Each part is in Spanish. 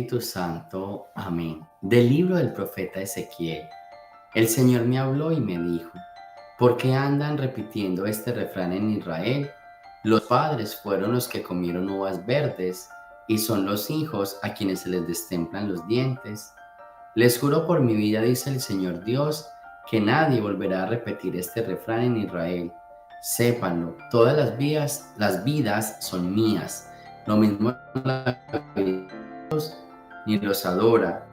Espíritu Santo. Amén. Del libro del profeta Ezequiel. El Señor me habló y me dijo: ¿por qué andan repitiendo este refrán en Israel? Los padres fueron los que comieron uvas verdes, y son los hijos a quienes se les destemplan los dientes. Les juro por mi vida, dice el Señor Dios, que nadie volverá a repetir este refrán en Israel. Sépanlo, todas las vidas son mías. Lo mismo la vida ni los adora,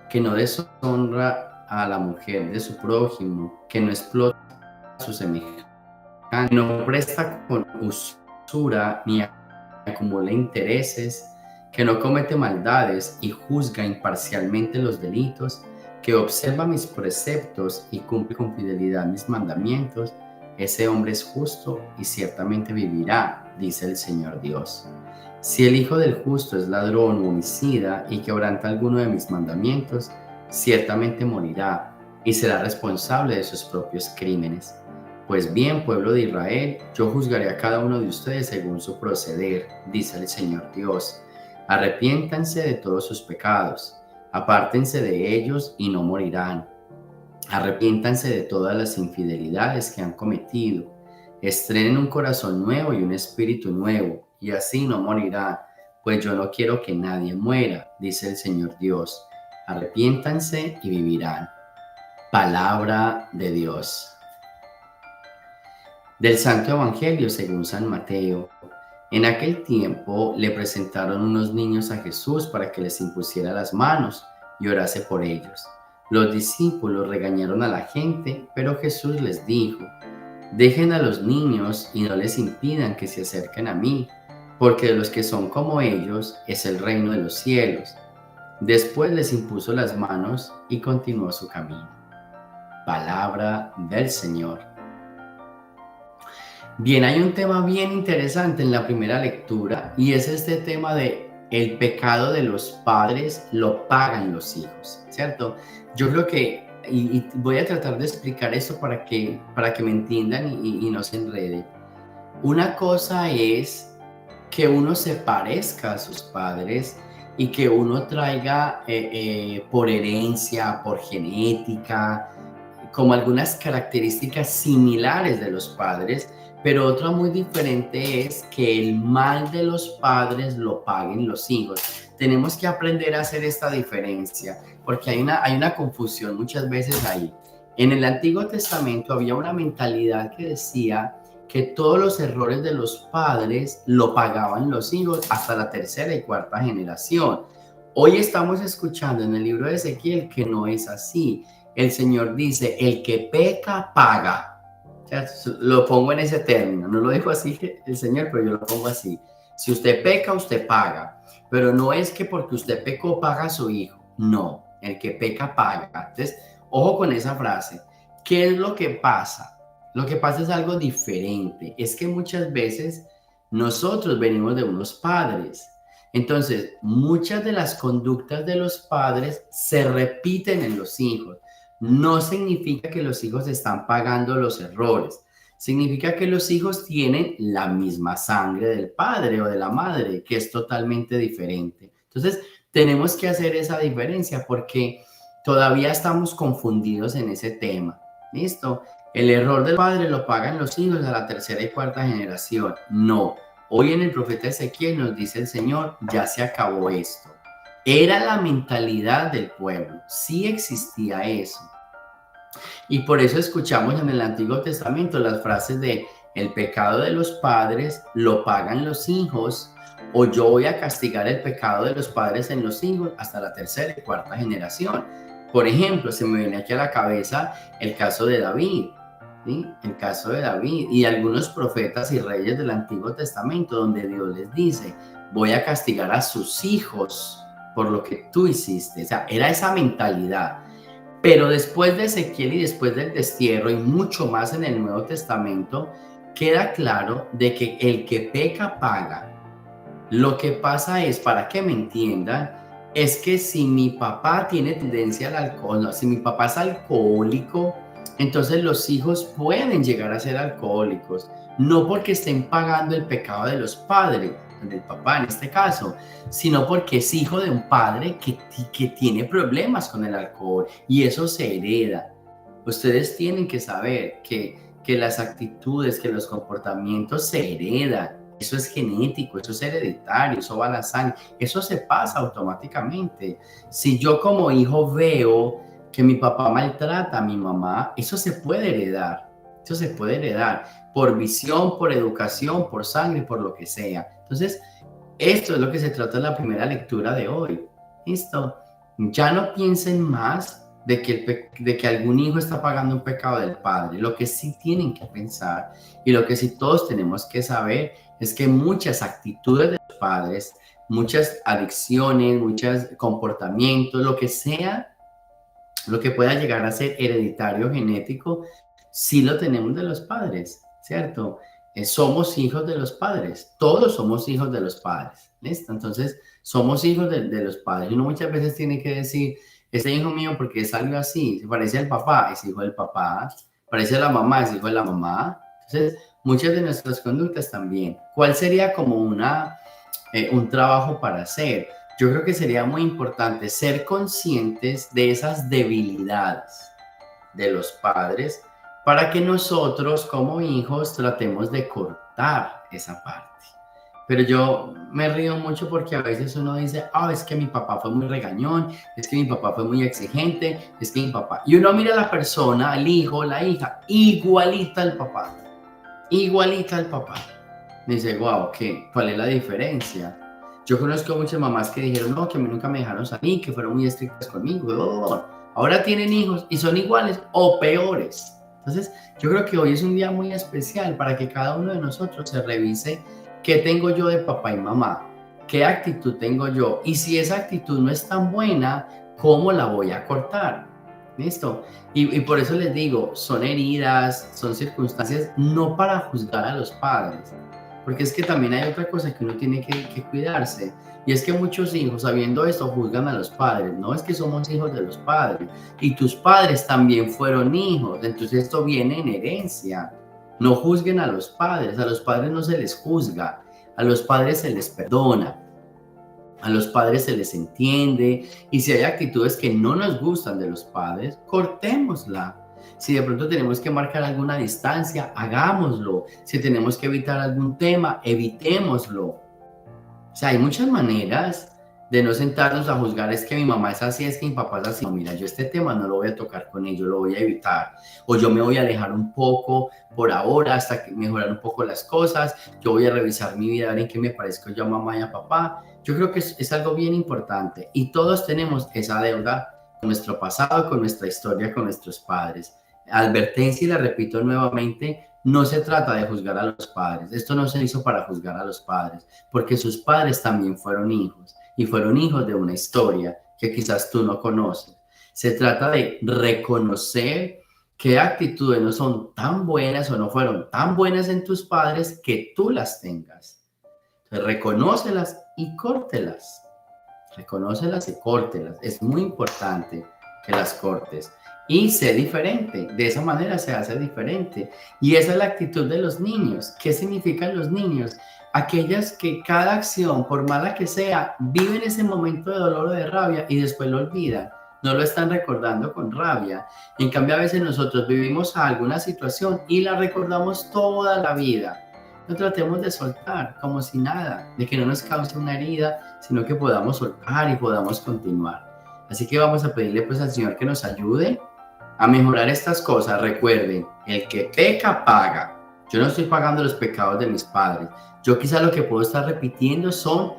que no deshonra a la mujer de su prójimo, que no explota a su semejante, que no presta con usura ni acumula intereses, que no comete maldades y juzga imparcialmente los delitos, que observa mis preceptos y cumple con fidelidad mis mandamientos, ese hombre es justo y ciertamente vivirá, dice el Señor Dios. Si el hijo del justo es ladrón o homicida y quebranta alguno de mis mandamientos, ciertamente morirá y será responsable de sus propios crímenes. Pues bien, pueblo de Israel, yo juzgaré a cada uno de ustedes según su proceder, dice el Señor Dios. Arrepiéntanse de todos sus pecados, apártense de ellos y no morirán. Arrepiéntanse de todas las infidelidades que han cometido. Estrenen un corazón nuevo y un espíritu nuevo, y así no morirán, pues yo no quiero que nadie muera, dice el Señor Dios. Arrepiéntanse y vivirán. Palabra de Dios. Del Santo Evangelio según San Mateo. En aquel tiempo le presentaron unos niños a Jesús para que les impusiera las manos y orase por ellos. Los discípulos regañaron a la gente, pero Jesús les dijo: dejen a los niños y no les impidan que se acerquen a mí, porque de los que son como ellos es el reino de los cielos. Después les impuso las manos y continuó su camino. Palabra del Señor. Bien, hay un tema bien interesante en la primera lectura y es este tema de el pecado de los padres lo pagan los hijos, ¿cierto? Yo creo que, y voy a tratar de explicar eso para que me entiendan y no se enreden. Una cosa es que uno se parezca a sus padres y que uno traiga por herencia, por genética, como algunas características similares de los padres, pero otra muy diferente es que el mal de los padres lo paguen los hijos. Tenemos que aprender a hacer esta diferencia, porque hay una confusión muchas veces ahí. En el Antiguo Testamento había una mentalidad que decía que todos los errores de los padres lo pagaban los hijos hasta la tercera y cuarta generación. Hoy estamos escuchando en el libro de Ezequiel que no es así. El Señor dice: el que peca, paga. O sea, lo pongo en ese término, no lo dijo así el Señor, pero yo lo pongo así. Si usted peca, usted paga. Pero no es que porque usted pecó, paga a su hijo. No, el que peca, paga. Entonces, ojo con esa frase. ¿Qué es lo que pasa? Lo que pasa es algo diferente. Es que muchas veces nosotros venimos de unos padres. Entonces, muchas de las conductas de los padres se repiten en los hijos. No significa que los hijos están pagando los errores. Significa que los hijos tienen la misma sangre del padre o de la madre, que es totalmente diferente. Entonces, tenemos que hacer esa diferencia porque todavía estamos confundidos en ese tema. ¿Listo? El error del padre lo pagan los hijos a la tercera y cuarta generación. No. Hoy en el profeta Ezequiel nos dice el Señor: ya se acabó esto. Era la mentalidad del pueblo, sí existía eso. Y por eso escuchamos en el Antiguo Testamento las frases de el pecado de los padres lo pagan los hijos, o yo voy a castigar el pecado de los padres en los hijos hasta la tercera y cuarta generación. Por ejemplo, se me viene aquí a la cabeza el caso de David, ¿sí? El caso de David y algunos profetas y reyes del Antiguo Testamento, donde Dios les dice: voy a castigar a sus hijos por lo que tú hiciste. O sea, era esa mentalidad. Pero después de Ezequiel y después del destierro y mucho más en el Nuevo Testamento, queda claro de que el que peca paga. Lo que pasa es, para que me entiendan, es que si mi papá tiene tendencia al alcohol, no, si mi papá es alcohólico, entonces los hijos pueden llegar a ser alcohólicos, no porque estén pagando el pecado de los padres. del papá en este caso, sino porque es hijo de un padre que tiene problemas con el alcohol y eso se hereda. Ustedes tienen que saber que las actitudes, que los comportamientos se heredan. Eso es genético, eso es hereditario, eso va a la sangre, eso se pasa automáticamente. Si yo como hijo veo que mi papá maltrata a mi mamá, eso se puede heredar. Eso se puede heredar por visión, por educación, por sangre, por lo que sea. Entonces, esto es lo que se trata en la primera lectura de hoy. ¿Listo? Ya no piensen más de que algún hijo está pagando un pecado del padre. Lo que sí tienen que pensar y lo que sí todos tenemos que saber es que muchas actitudes de los padres, muchas adicciones, muchos comportamientos, lo que sea, lo que pueda llegar a ser hereditario, genético, sí lo tenemos de los padres, ¿cierto? Somos hijos de los padres, todos somos hijos de los padres, ¿listo? Entonces, somos hijos de los padres. Y uno muchas veces tiene que decir, ese hijo mío, porque salió así, se parece al papá, es hijo del papá, parece a la mamá, es hijo de la mamá. Entonces, muchas de nuestras conductas también. ¿Cuál sería como un trabajo para hacer? Yo creo que sería muy importante ser conscientes de esas debilidades de los padres para que nosotros como hijos tratemos de cortar esa parte. Pero yo me río mucho porque a veces uno dice, es que mi papá fue muy regañón, es que mi papá fue muy exigente, es que mi papá... Y uno mira a la persona, el hijo, la hija, igualita al papá, igualita al papá. Me dice, wow, ¿cuál es la diferencia? Yo conozco muchas mamás que dijeron, no, que a mí nunca me dejaron salir, que fueron muy estrictas conmigo. Ahora tienen hijos y son iguales o peores. Entonces, yo creo que hoy es un día muy especial para que cada uno de nosotros se revise qué tengo yo de papá y mamá, qué actitud tengo yo. Y si esa actitud no es tan buena, ¿cómo la voy a cortar? ¿Listo? Y por eso les digo, son heridas, son circunstancias, no para juzgar a los padres, porque es que también hay otra cosa que uno tiene que cuidarse, y es que muchos hijos, sabiendo esto, juzgan a los padres. No, es que somos hijos de los padres, y tus padres también fueron hijos, entonces esto viene en herencia. No juzguen a los padres no se les juzga, a los padres se les perdona. A los padres se les entiende, y si hay actitudes que no nos gustan de los padres, cortémosla. Si de pronto tenemos que marcar alguna distancia, hagámoslo. Si tenemos que evitar algún tema, evitémoslo. O sea, hay muchas maneras de no sentarnos a juzgar, es que mi mamá es así, es que mi papá es así. No, mira, yo este tema no lo voy a tocar con ellos, lo voy a evitar. O yo me voy a alejar un poco por ahora hasta que mejorar un poco las cosas. Yo voy a revisar mi vida, a ver en qué me parezco yo a mamá y a papá. Yo creo que es algo bien importante y todos tenemos esa deuda con nuestro pasado, con nuestra historia, con nuestros padres. Advertencia, y la repito nuevamente, no se trata de juzgar a los padres. Esto no se hizo para juzgar a los padres, porque sus padres también fueron hijos y fueron hijos de una historia que quizás tú no conoces. Se trata de reconocer qué actitudes no son tan buenas o no fueron tan buenas en tus padres que tú las tengas. Entonces, reconócelas y córtelas. Reconócelas y córtelas. Es muy importante que las cortes. Y sé diferente. De esa manera se hace diferente. Y esa es la actitud de los niños. ¿Qué significan los niños? Aquellas que cada acción, por mala que sea, viven ese momento de dolor o de rabia y después lo olvidan. No lo están recordando con rabia. En cambio, a veces nosotros vivimos alguna situación y la recordamos toda la vida. No tratemos de soltar como si nada, de que no nos cause una herida, sino que podamos soltar y podamos continuar. Así que vamos a pedirle pues al Señor que nos ayude a mejorar estas cosas. Recuerden, el que peca, paga. Yo no estoy pagando los pecados de mis padres. Yo quizá lo que puedo estar repitiendo son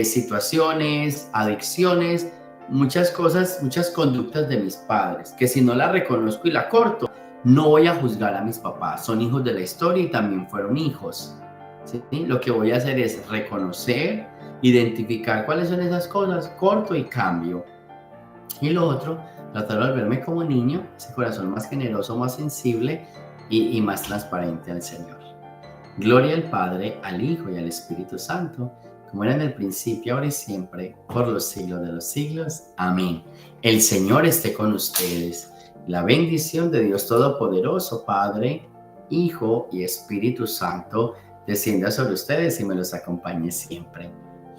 situaciones, adicciones, muchas cosas, muchas conductas de mis padres, que si no la reconozco y la corto, no voy a juzgar a mis papás. Son hijos de la historia y también fueron hijos. ¿Sí? Lo que voy a hacer es reconocer, identificar cuáles son esas cosas, corto y cambio. Y lo otro, tratar de volverme como niño, ese corazón más generoso, más sensible y más transparente al Señor. Gloria al Padre, al Hijo y al Espíritu Santo, como era en el principio, ahora y siempre, por los siglos de los siglos. Amén. El Señor esté con ustedes. La bendición de Dios Todopoderoso, Padre, Hijo y Espíritu Santo, descienda sobre ustedes y me los acompañe siempre.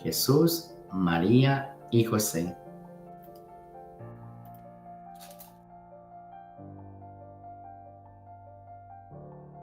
Jesús, María y José.